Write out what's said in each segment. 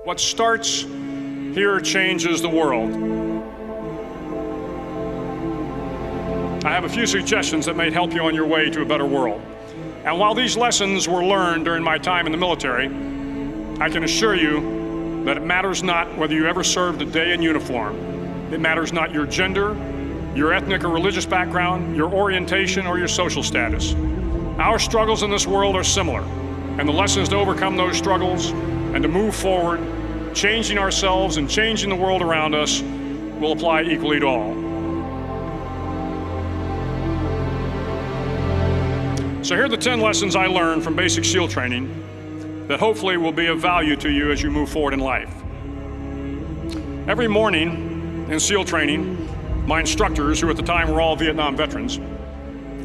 What starts here changes the world. I have a few suggestions that may help you on your way to a better world. And while these lessons were learned during my time in the military, I can assure you that it matters not whether you ever served a day in uniform. It matters not your gender, your ethnic or religious background, your orientation, or your social status. Our struggles in this world are similar, and the lessons to overcome those struggles and to move forward, changing ourselves and changing the world around us, will apply equally to all. So here are the 10 lessons I learned from basic SEAL training that hopefully will be of value to you as you move forward in life. Every morning in SEAL training, my instructors, who at the time were all Vietnam veterans,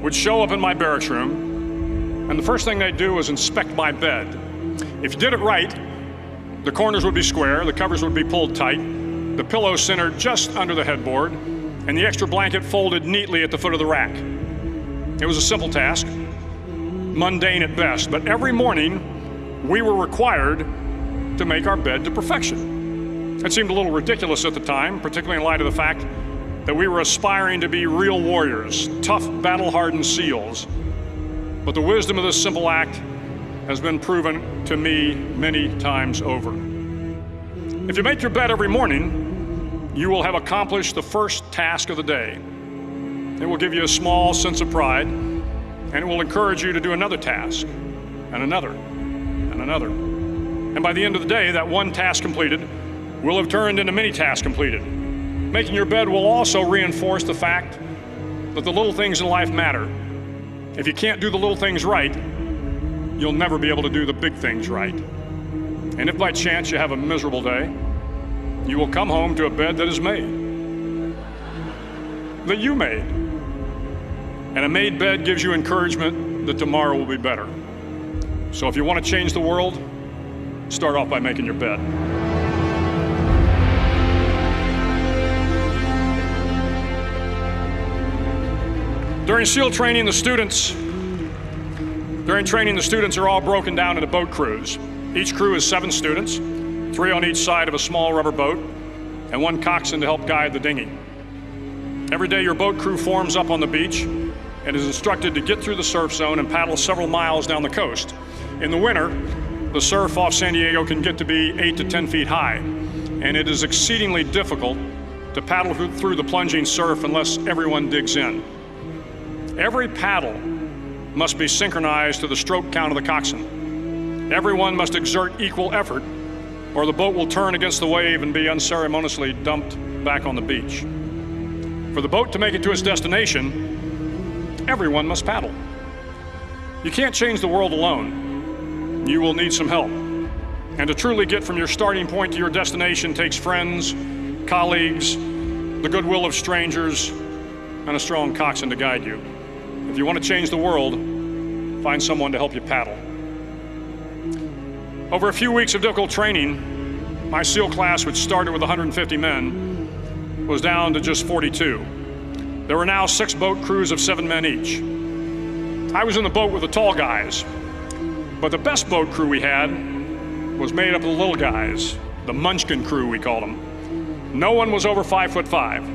would show up in my barracks room, and the first thing they'd do was inspect my bed. If you did it right, the corners would be square, the covers would be pulled tight, the pillow centered just under the headboard, and the extra blanket folded neatly at the foot of the rack. It was a simple task, mundane at best, but every morning we were required to make our bed to perfection. It seemed a little ridiculous at the time, particularly in light of the fact that we were aspiring to be real warriors, tough, battle-hardened SEALs. But the wisdom of this simple act has been proven to me many times over. If you make your bed every morning, you will have accomplished the first task of the day. It will give you a small sense of pride, and it will encourage you to do another task, and another, and another. And by the end of the day, that one task completed will have turned into many tasks completed. Making your bed will also reinforce the fact that the little things in life matter. If you can't do the little things right, you'll never be able to do the big things right. And if by chance you have a miserable day, you will come home to a bed that is made, that you made. And a made bed gives you encouragement that tomorrow will be better. So if you want to change the world, start off by making your bed. During SEAL training, the students are all broken down into boat crews. Each crew is 7 students, 3 on each side of a small rubber boat, and 1 coxswain to help guide the dinghy. Every day your boat crew forms up on the beach and is instructed to get through the surf zone and paddle several miles down the coast. In the winter, the surf off San Diego can get to be 8 to 10 feet high, and it is exceedingly difficult to paddle through the plunging surf unless everyone digs in. Every paddle must be synchronized to the stroke count of the coxswain. Everyone must exert equal effort, or the boat will turn against the wave and be unceremoniously dumped back on the beach. For the boat to make it to its destination, everyone must paddle. You can't change the world alone. You will need some help. And to truly get from your starting point to your destination takes friends, colleagues, the goodwill of strangers, and a strong coxswain to guide you. If you want to change the world, find someone to help you paddle. Over a few weeks of difficult training, my SEAL class, which started with 150 men, was down to just 42. There were now 6 boat crews of 7 men each. I was in the boat with the tall guys, but the best boat crew we had was made up of the little guys, the Munchkin crew we called them. No one was over 5'5".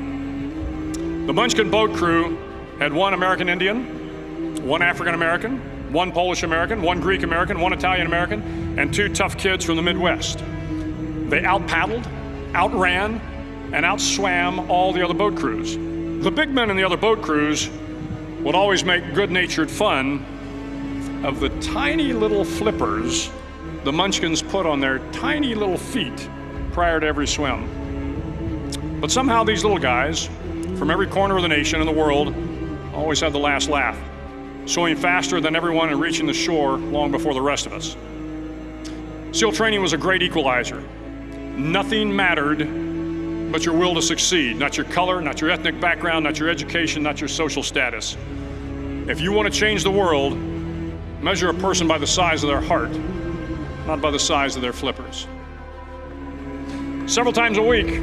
The Munchkin boat crew had 1 American Indian, 1 African American, 1 Polish American, 1 Greek American, 1 Italian American, and 2 tough kids from the Midwest. They out-paddled, outran, and outswam all the other boat crews. The big men in the other boat crews would always make good-natured fun of the tiny little flippers the Munchkins put on their tiny little feet prior to every swim. But somehow these little guys from every corner of the nation and the world always had the last laugh, swimming faster than everyone and reaching the shore long before the rest of us. SEAL training was a great equalizer. Nothing mattered but your will to succeed, not your color, not your ethnic background, not your education, not your social status. If you want to change the world, measure a person by the size of their heart, not by the size of their flippers. Several times a week,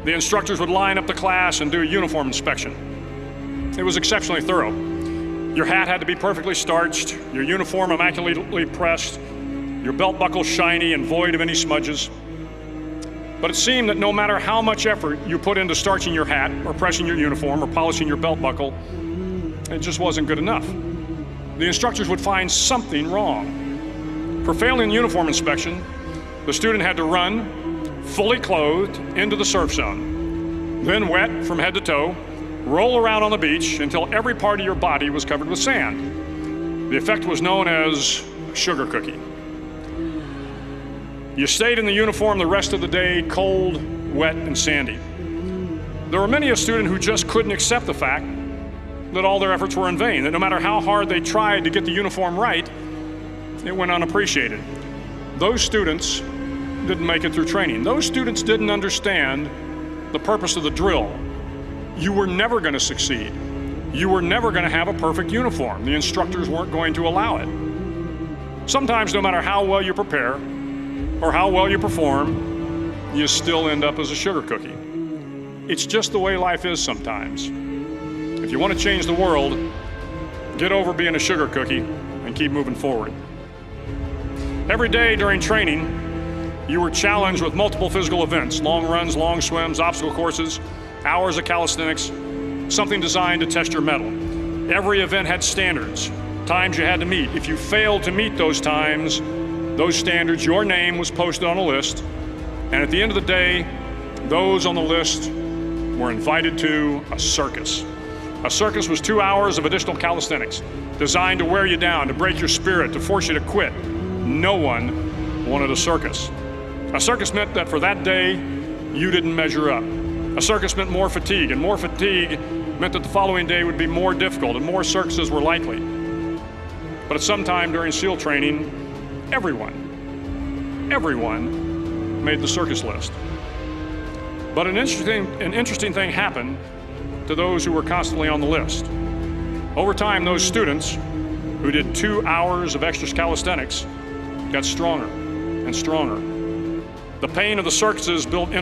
the instructors would line up the class and do a uniform inspection. It was exceptionally thorough. Your hat had to be perfectly starched, your uniform immaculately pressed, your belt buckle shiny and void of any smudges. But it seemed that no matter how much effort you put into starching your hat or pressing your uniform or polishing your belt buckle, it just wasn't good enough. The instructors would find something wrong. For failing the uniform inspection, the student had to run, fully clothed, into the surf zone, then wet from head to toe, roll around on the beach until every part of your body was covered with sand. The effect was known as a sugar cookie. You stayed in the uniform the rest of the day, cold, wet, and sandy. There were many a student who just couldn't accept the fact that all their efforts were in vain, that no matter how hard they tried to get the uniform right, it went unappreciated. Those students didn't make it through training. Those students didn't understand the purpose of the drill. You were never going to succeed. You were never going to have a perfect uniform. The instructors weren't going to allow it. Sometimes, no matter how well you prepare or how well you perform, you still end up as a sugar cookie. It's just the way life is sometimes. If you want to change the world, get over being a sugar cookie and keep moving forward. Every day during training, you were challenged with multiple physical events: long runs, long swims, obstacle courses, hours of calisthenics, something designed to test your mettle. Every event had standards, times you had to meet. If you failed to meet those times, those standards, your name was posted on a list, and at the end of the day, those on the list were invited to a circus. A circus was 2 hours of additional calisthenics, designed to wear you down, to break your spirit, to force you to quit. No one wanted a circus. A circus meant that for that day, you didn't measure up. A circus meant more fatigue, and more fatigue meant that the following day would be more difficult and more circuses were likely. But at some time during SEAL training, everyone made the circus list. But an interesting thing happened to those who were constantly on the list. Over time, those students who did 2 hours of extra calisthenics got stronger and stronger. The pain of the circuses built